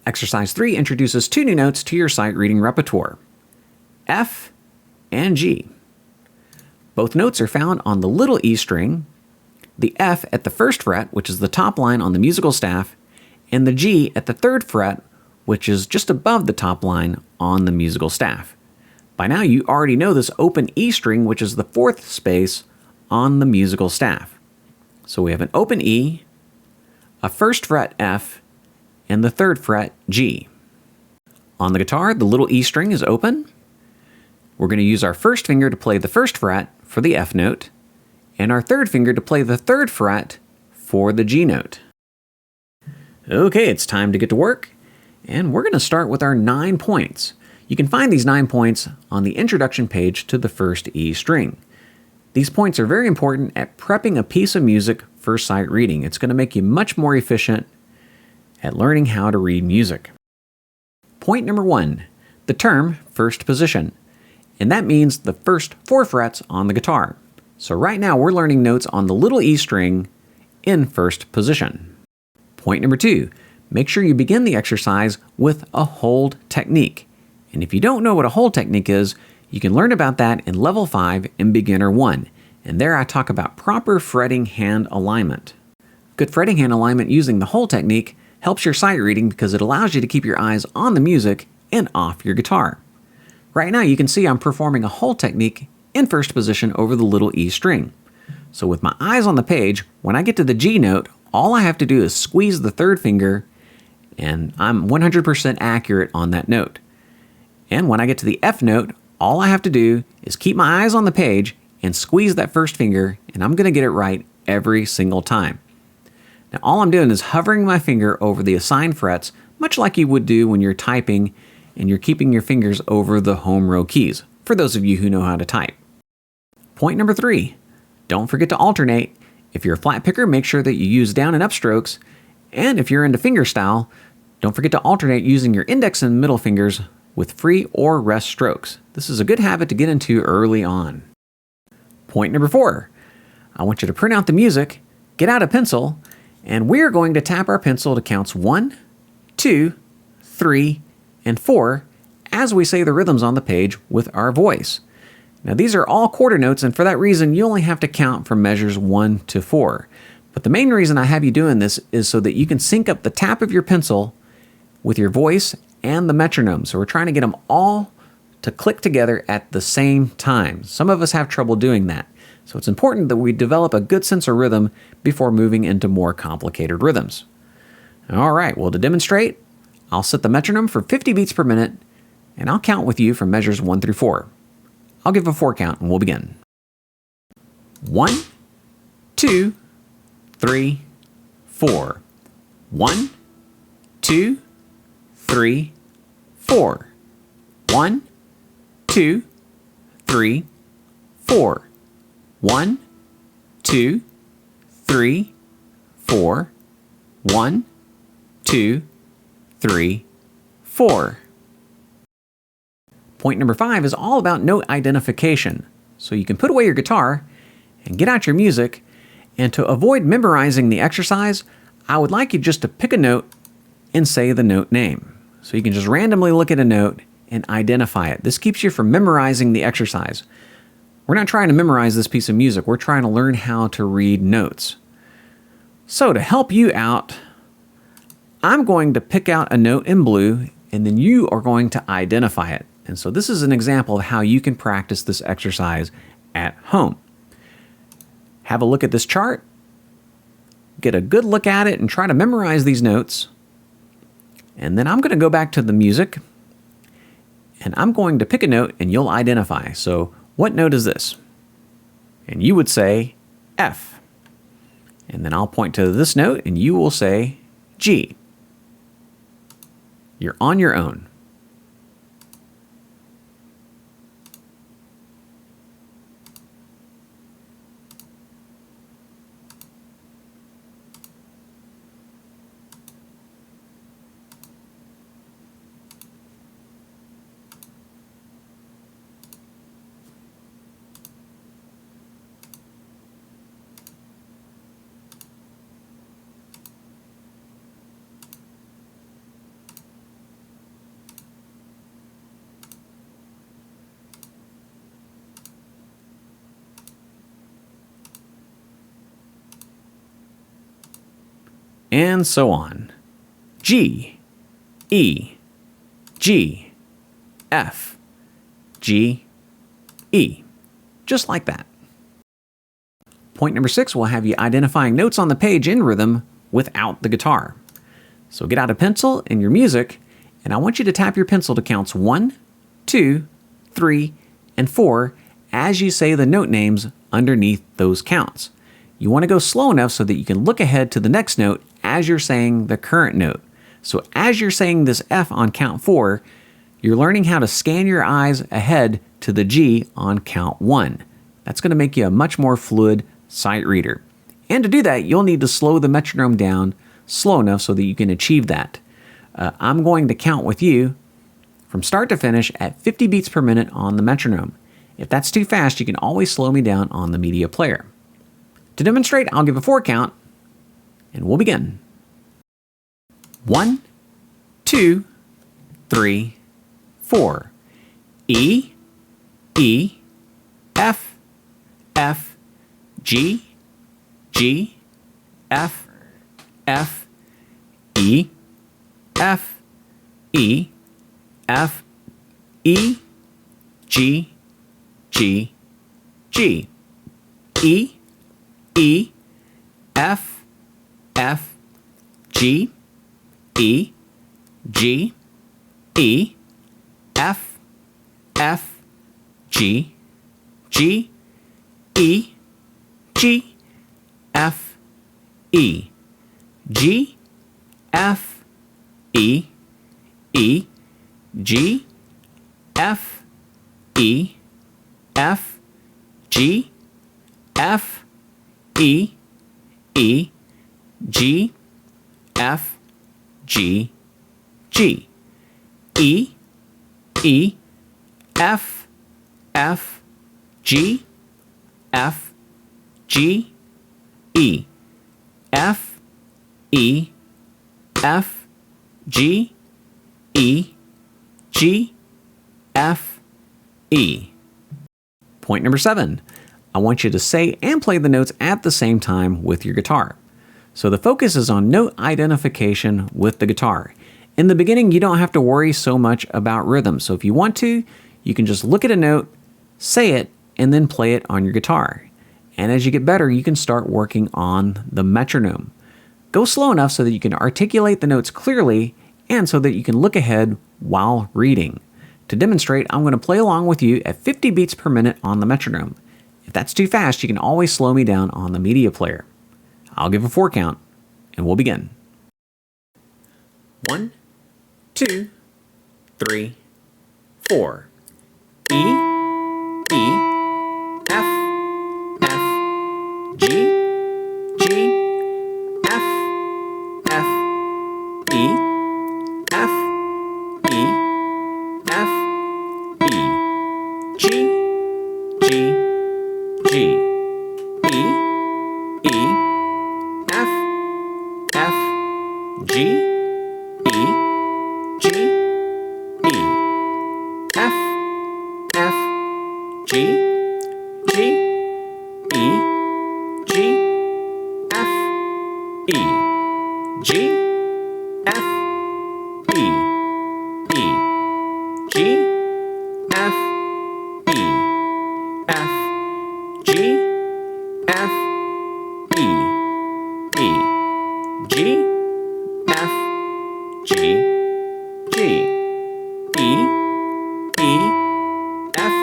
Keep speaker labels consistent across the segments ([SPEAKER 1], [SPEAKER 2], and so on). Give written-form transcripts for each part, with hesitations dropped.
[SPEAKER 1] Exercise 3 introduces two new notes to your sight reading repertoire, F and G. Both notes are found on the little E string, the F at the first fret, which is the top line on the musical staff, and the G at the third fret, which is just above the top line on the musical staff. By now you already know this open E string, which is the fourth space on the musical staff. So we have an open E, a first fret F, and the third fret G. On the guitar, the little E string is open. We're going to use our first finger to play the first fret for the F note, and our third finger to play the third fret for the G note. Okay, it's time to get to work, and we're going to start with our 9 points. You can find these 9 points on the introduction page to the first E string. These points are very important at prepping a piece of music for sight reading. It's going to make you much more efficient at learning how to read music. Point number 1, the term first position, and that means the first 4 frets on the guitar. So right now we're learning notes on the little E string in first position. Point number 2, make sure you begin the exercise with a hold technique. And if you don't know what a hold technique is, you can learn about that in Level 5 in Beginner 1. And there I talk about proper fretting hand alignment. Good fretting hand alignment using the hold technique helps your sight reading because it allows you to keep your eyes on the music and off your guitar. Right now you can see I'm performing a hold technique in first position over the little E string. So with my eyes on the page, when I get to the G note, all I have to do is squeeze the third finger and I'm 100% accurate on that note. And when I get to the F note, all I have to do is keep my eyes on the page and squeeze that first finger, and I'm going to get it right every single time. Now all I'm doing is hovering my finger over the assigned frets, much like you would do when you're typing and you're keeping your fingers over the home row keys, for those of you who know how to type. Point number 3, don't forget to alternate. If you're a flat picker, make sure that you use down and up strokes, and if you're into fingerstyle, don't forget to alternate using your index and middle fingers with free or rest strokes. This is a good habit to get into early on. Point number 4, I want you to print out the music, get out a pencil, and we're going to tap our pencil to counts 1, 2, 3, and 4 as we say the rhythms on the page with our voice. Now these are all quarter notes, and for that reason you only have to count from measures 1 to 4. But the main reason I have you doing this is so that you can sync up the tap of your pencil with your voice and the metronome. So we're trying to get them all to click together at the same time. Some of us have trouble doing that. So it's important that we develop a good sense of rhythm before moving into more complicated rhythms. All right, well, to demonstrate, I'll set the metronome for 50 beats per minute, and I'll count with you from measures 1 through 4. I'll give a 4 count and we'll begin. 1, 2, 3, 4. 1, 2, 3, 4. 1, 2, 3, 4. 1, 2, 3, 4. 1, 2, 3, 4. Point number 5 is all about note identification. So you can put away your guitar and get out your music, and to avoid memorizing the exercise, I would like you just to pick a note and say the note name. So you can just randomly look at a note and identify it. This keeps you from memorizing the exercise. We're not trying to memorize this piece of music. We're trying to learn how to read notes. So to help you out, I'm going to pick out a note in blue, and then you are going to identify it. And so this is an example of how you can practice this exercise at home. Have a look at this chart, get a good look at it, and try to memorize these notes. And then I'm going to go back to the music, and I'm going to pick a note, and you'll identify. So what note is this? And you would say F. And then I'll point to this note, and you will say G. You're on your own. and so on. G, E, G, F, G, E. Just like that. Point number 6 will have you identifying notes on the page in rhythm without the guitar. So get out a pencil and your music, and I want you to tap your pencil to counts 1, 2, 3, and 4 as you say the note names underneath those counts. You want to go slow enough so that you can look ahead to the next note as you're saying the current note. So as you're saying this F on count 4, you're learning how to scan your eyes ahead to the G on count 1. That's going to make you a much more fluid sight reader. And to do that, you'll need to slow the metronome down slow enough so that you can achieve that. I'm going to count with you from start to finish at 50 beats per minute on the metronome. If that's too fast, you can always slow me down on the media player. To demonstrate, I'll give a 4 count, and we'll begin. 1, 2, 3, 4. E, E, F, F, G, G, F, F, E, F, E, F, E, G, G, G, E, E, F, F, G, E, G, E, F, F, G, G, E, G, F, E, G, F, E, E, G, F, E, F, G, F, E, E, G, F, G, G, E, E, F, F, G, F, G, E, F, E, F, G, E, G, F, E. Point number 7. I want you to say and play the notes at the same time with your guitar. So the focus is on note identification with the guitar. In the beginning, you don't have to worry so much about rhythm. So if you want to, you can just look at a note, say it, and then play it on your guitar. And as you get better, you can start working on the metronome. Go slow enough so that you can articulate the notes clearly and so that you can look ahead while reading. To demonstrate, I'm going to play along with you at 50 beats per minute on the metronome. If that's too fast, you can always slow me down on the media player. I'll give a 4 count, and we'll begin. 1, 2, 3, 4. E, E, F, F, G, G, F, F, E, F, E, F, E, G, G, G, E, E, F, F, G, E, G, E, F, F, G, G, E, G, F, E, G, F, E, E, G, F, E, F, G, F, E, E, G, F, G, G, E, E, F,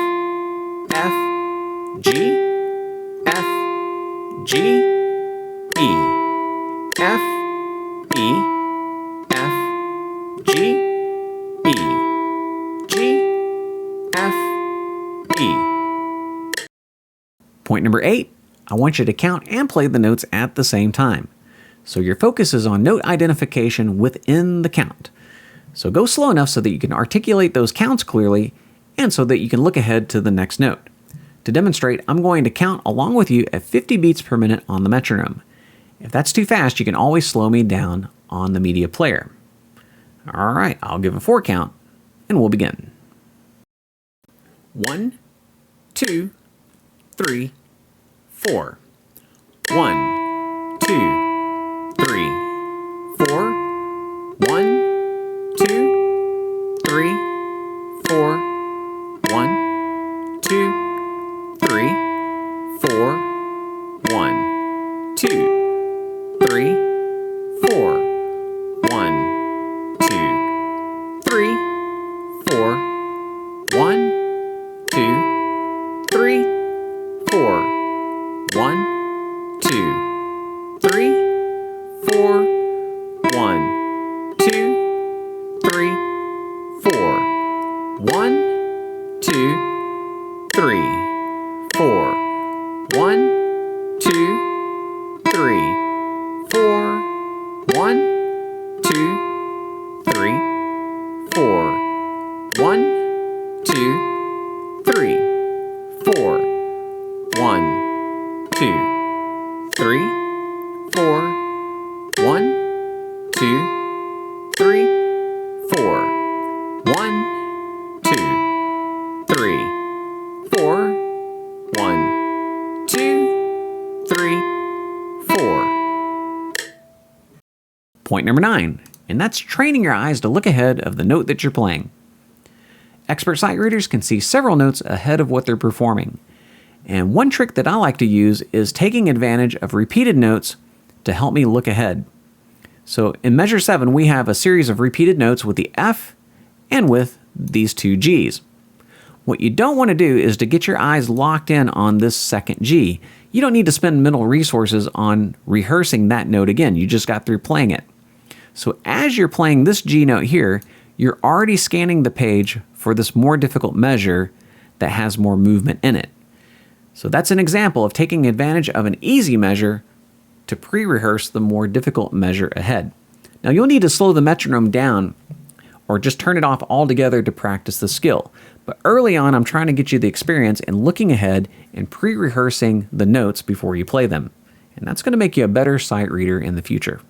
[SPEAKER 1] F, G, F, G, E, F, E, F, G, E, G, F, E. Point number 8, I want you to count and play the notes at the same time. So your focus is on note identification within the count. So go slow enough so that you can articulate those counts clearly and so that you can look ahead to the next note. To demonstrate, I'm going to count along with you at 50 beats per minute on the metronome. If that's too fast, you can always slow me down on the media player. All right, I'll give a 4 count, and we'll begin. 1, 2, 3, 4. 1, 2, 3, 1, 2, 3, 4. 1, 2, 3, 4. 1, 2, 3, 4. 1, 2, 3, 4. 1, 2, 3, 4. 1, 2, 3, 4. 1, 2, 3, 4. 1, 2, 3, 4. Point number 9, and that's training your eyes to look ahead of the note that you're playing. Expert sight readers can see several notes ahead of what they're performing. And one trick that I like to use is taking advantage of repeated notes to help me look ahead. So in measure 7, we have a series of repeated notes with the F and with these two Gs. What you don't want to do is to get your eyes locked in on this second G. You don't need to spend mental resources on rehearsing that note again. You just got through playing it. So as you're playing this G note here, you're already scanning the page for this more difficult measure that has more movement in it. So that's an example of taking advantage of an easy measure to pre-rehearse the more difficult measure ahead. Now you'll need to slow the metronome down or just turn it off altogether to practice the skill. But early on, I'm trying to get you the experience in looking ahead and pre-rehearsing the notes before you play them. And that's going to make you a better sight reader in the future.